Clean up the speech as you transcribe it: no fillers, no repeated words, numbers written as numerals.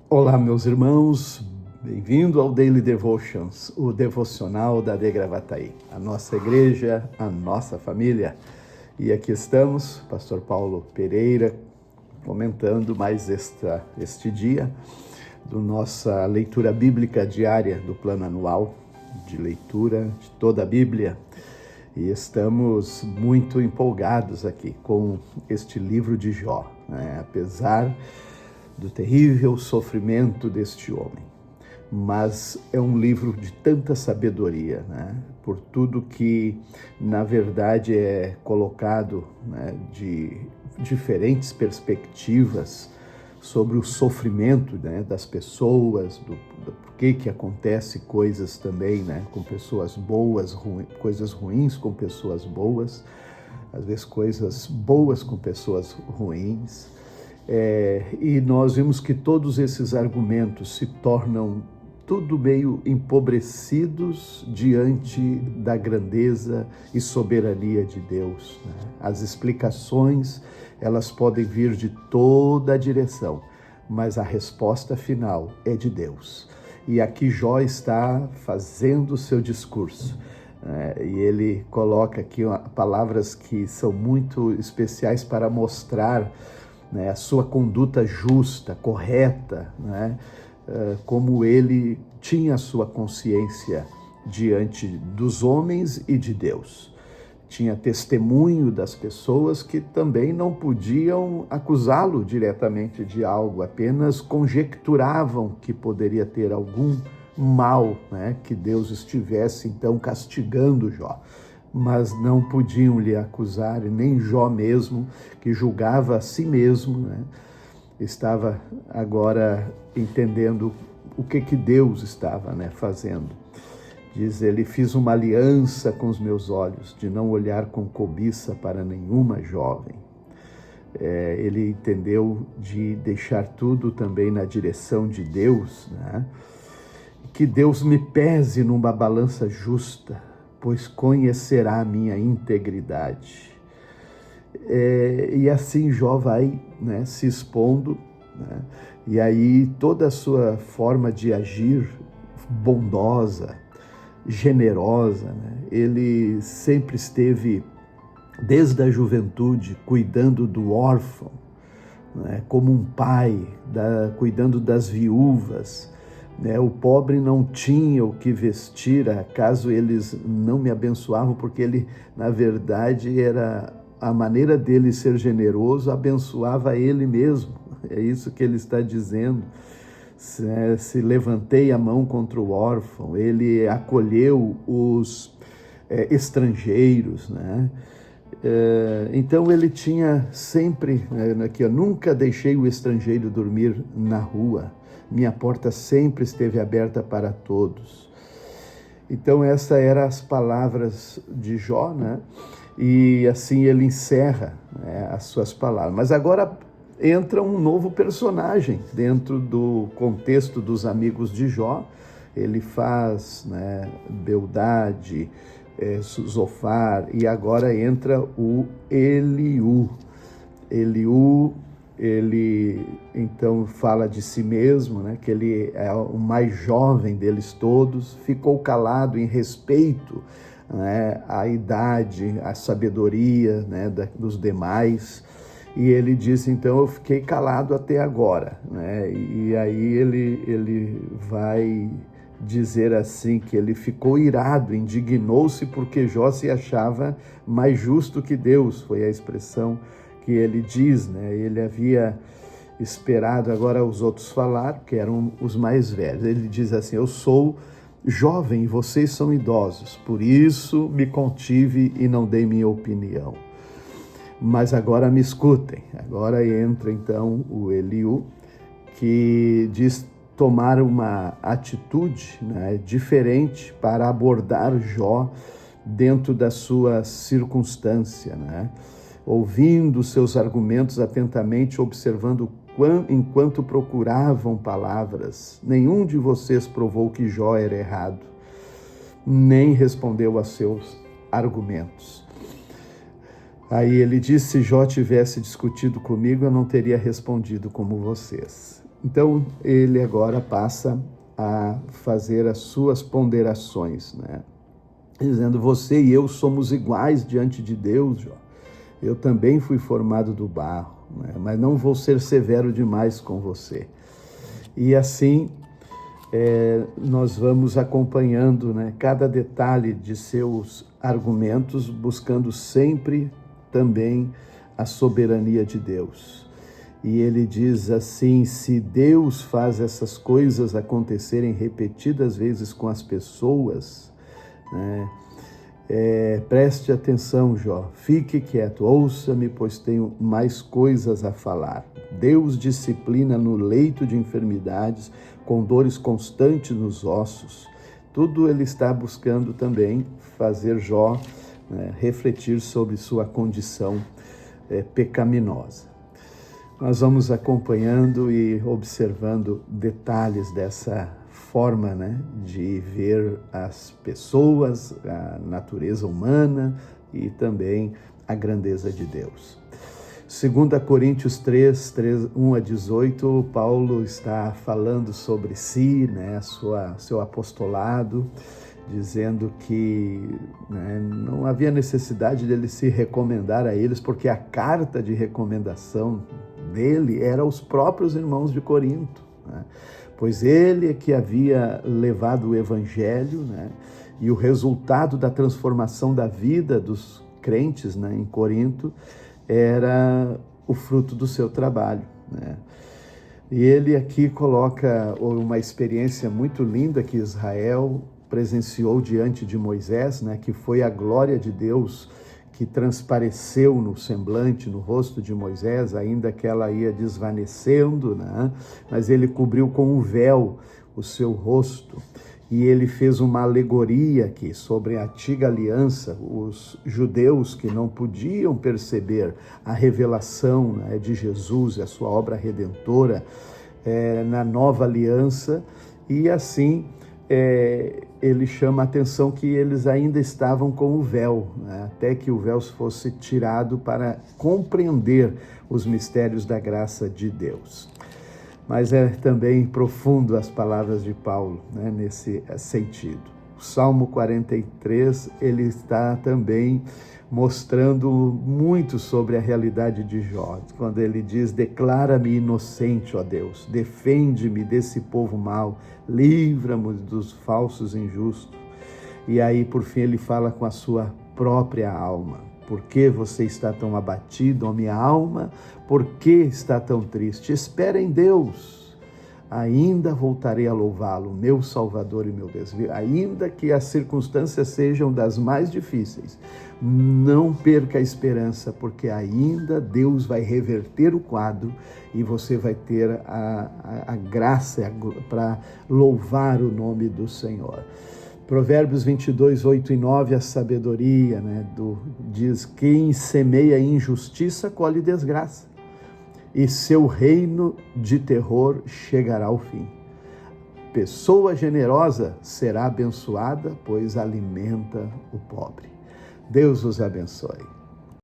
Olá, meus irmãos, bem-vindo ao Daily Devotions, o devocional da De Gravataí, a nossa igreja, a nossa família. E aqui estamos, Pastor Paulo Pereira, comentando mais este dia da nossa leitura bíblica diária do plano anual de leitura de toda a Bíblia. E estamos muito empolgados aqui com este livro de Jó, né? Apesar do terrível sofrimento deste homem. Mas é um livro de tanta sabedoria, né? Por tudo que, na verdade, é colocado, né, de diferentes perspectivas sobre o sofrimento, né, das pessoas, do porquê que acontece coisas também, né, com pessoas boas, coisas ruins com pessoas boas, às vezes coisas boas com pessoas ruins. E nós vimos que todos esses argumentos se tornam tudo meio empobrecidos diante da grandeza e soberania de Deus, né? As explicações, elas podem vir de toda a direção, mas a resposta final é de Deus. E aqui Jó está fazendo o seu discurso. E ele coloca aqui palavras que são muito especiais para mostrar, né, a sua conduta justa, correta, né, como ele tinha a sua consciência diante dos homens e de Deus. Tinha testemunho das pessoas que também não podiam acusá-lo diretamente de algo, apenas conjecturavam que poderia ter algum mal, né, que Deus estivesse então castigando Jó. Mas não podiam lhe acusar, e nem Jó mesmo, que julgava a si mesmo, né, estava agora entendendo o que Deus estava, né, fazendo. Diz ele: fiz uma aliança com os meus olhos, de não olhar com cobiça para nenhuma jovem. Ele entendeu de deixar tudo também na direção de Deus, né? Que Deus me pese numa balança justa, pois conhecerá a minha integridade. E assim Jó vai, né, se expondo, né, e aí toda a sua forma de agir bondosa, generosa, né, ele sempre esteve, desde a juventude, cuidando do órfão, né, como um pai, cuidando das viúvas. O pobre não tinha o que vestir, caso eles não me abençoavam, porque ele, na verdade, era a maneira dele ser generoso, abençoava ele mesmo. É isso que ele está dizendo. Se levantei a mão contra o órfão, ele acolheu os estrangeiros, né? Então ele tinha sempre, aqui, nunca deixei o estrangeiro dormir na rua. Minha porta sempre esteve aberta para todos. Então essas eram as palavras de Jó, né? E assim ele encerra, né, as suas palavras. Mas agora entra um novo personagem dentro do contexto dos amigos de Jó. Ele faz, né, Bildade, Zofar, e agora entra o Eliú. Ele então fala de si mesmo, né, que ele é o mais jovem deles todos, ficou calado em respeito, né, à idade, à sabedoria, né, dos demais, e ele disse: então eu fiquei calado até agora, né? E aí ele vai dizer assim, que ele ficou irado, indignou-se porque Jó se achava mais justo que Deus, foi a expressão que ele diz, né? Ele havia esperado agora os outros falar, que eram os mais velhos. Ele diz assim: eu sou jovem e vocês são idosos, por isso me contive e não dei minha opinião. Mas agora me escutem. Agora entra então o Eliú, que diz tomar uma atitude, né, diferente para abordar Jó dentro da sua circunstância, né? Ouvindo seus argumentos atentamente, observando enquanto procuravam palavras. Nenhum de vocês provou que Jó era errado, nem respondeu a seus argumentos. Aí ele disse: se Jó tivesse discutido comigo, eu não teria respondido como vocês. Então, ele agora passa a fazer as suas ponderações, né? Dizendo, você e eu somos iguais diante de Deus, Jó. Eu também fui formado do barro, né? Mas não vou ser severo demais com você. E assim, nós vamos acompanhando, né, cada detalhe de seus argumentos, buscando sempre também a soberania de Deus. E ele diz assim, se Deus faz essas coisas acontecerem repetidas vezes com as pessoas, né, preste atenção, Jó, fique quieto, ouça-me, pois tenho mais coisas a falar. Deus disciplina no leito de enfermidades, com dores constantes nos ossos. Tudo ele está buscando também fazer Jó, né, refletir sobre sua condição pecaminosa. Nós vamos acompanhando e observando detalhes dessa forma, né, de ver as pessoas, a natureza humana e também a grandeza de Deus. 2 Coríntios 3, 1 a 18, Paulo está falando sobre si, né, seu apostolado, dizendo que, né, não havia necessidade dele se recomendar a eles, porque a carta de recomendação dele era aos próprios irmãos de Corinto, né? Pois ele é que havia levado o evangelho, né? E o resultado da transformação da vida dos crentes, né, em Corinto era o fruto do seu trabalho, né? E ele aqui coloca uma experiência muito linda que Israel presenciou diante de Moisés, né, que foi a glória de Deus que transpareceu no semblante, no rosto de Moisés, ainda que ela ia desvanecendo, né? Mas ele cobriu com um véu o seu rosto. E ele fez uma alegoria aqui sobre a antiga aliança, os judeus que não podiam perceber a revelação, né, de Jesus e a sua obra redentora na nova aliança, e assim ele chama a atenção que eles ainda estavam com o véu, né, até que o véu fosse tirado para compreender os mistérios da graça de Deus. Mas é também profundo as palavras de Paulo, né, nesse sentido. O Salmo 43, ele está também mostrando muito sobre a realidade de Jó, quando ele diz, declara-me inocente, ó Deus, defende-me desse povo mau, livra-me dos falsos injustos. E aí, por fim, ele fala com a sua própria alma. Por que você está tão abatido, ó minha alma? Por que está tão triste? Espera em Deus. Ainda voltarei a louvá-lo, meu Salvador e meu Deus. Ainda que as circunstâncias sejam das mais difíceis, não perca a esperança, porque ainda Deus vai reverter o quadro e você vai ter a graça para louvar o nome do Senhor. Provérbios 22, 8 e 9, a sabedoria, né, diz, quem semeia injustiça colhe desgraça, e seu reino de terror chegará ao fim. Pessoa generosa será abençoada, pois alimenta o pobre. Deus os abençoe.